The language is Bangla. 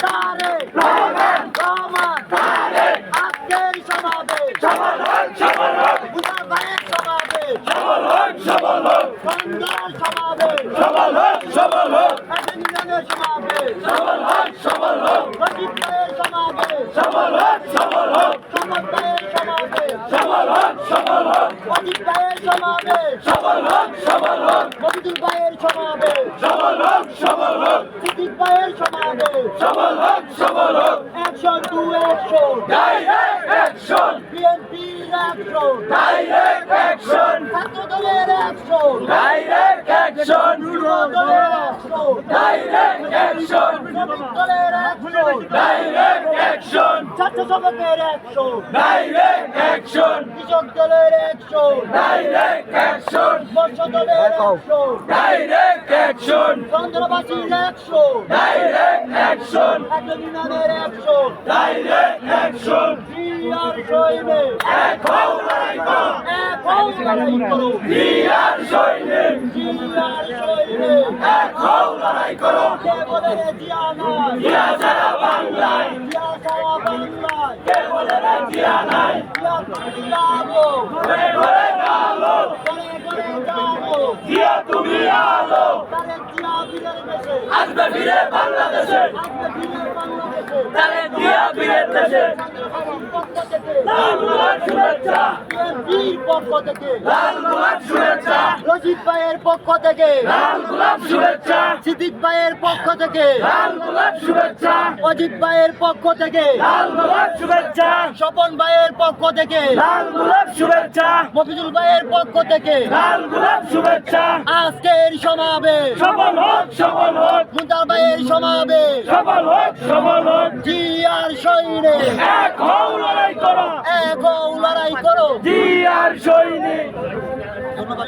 তারেক রহমান আজকের সমাবেশ মুজার ভাইয়ের সমাবেশ সন্ধ্যার সমাবেশ একাডেমিয়ানের সমাবেশ রশিদ ভাইয়ের সমাবেশ সমদ ভাইয়ের সমাবেশ অজিত ভাইয়ের সমাবেশ মফিদুল ভাইয়ের সমাবেশ সিদ্দিক ভাইয়ের সমাবেশ অ্যাকশন টু অ্যাকশন বিএনপির অ্যাকশন ছাত্র দলের অ্যাকশন যুব দলের শ্রমিক দলের ছাত্র সমাজের কৃষক দলের মৎস্য দলের চন্দ্রবাসীর একাডেমিয়ানের জিয়ার সৈনে জিয়ার সৈনে কে বলে রে জিয়া নাই জিয়া সারা বাংলায় কে বলে রে জিয়া নাই জিয়া তুমি আলো ঘরে ঘরে আলো জিয়া তুমি আলো তারেক জিয়া বীরের দেশে আসবে ফিরে বাংলাদেশে তারেক জিয়া বীরের দেশে লাল গোলাপ শুভেচ্ছা বিএনপির পক্ষ থেকে লাল গোলাপ শুভেচ্ছা রশিদ ভাইয়ের পক্ষ থেকে লাল গোলাপ শুভেচ্ছা সিদ্দিক ভাইয়ের পক্ষ থেকে লাল গোলাপ শুভেচ্ছা অজিত ভাইয়ের পক্ষ থেকে লাল গোলাপ শুভেচ্ছা স্বপন ভাইয়ের পক্ষ থেকে লাল গোলাপ শুভেচ্ছা মফিজুল ভাইয়ের পক্ষ থেকে লাল গোলাপ শুভেচ্ছা আজকের সমাবেশ সফল হোক মুজার ভাইয়ের সমাবেশ সফল হোক জিয়ার সৈনে এক হও লড়াই করো জিয়ার সৈনে। ধন্যবাদ।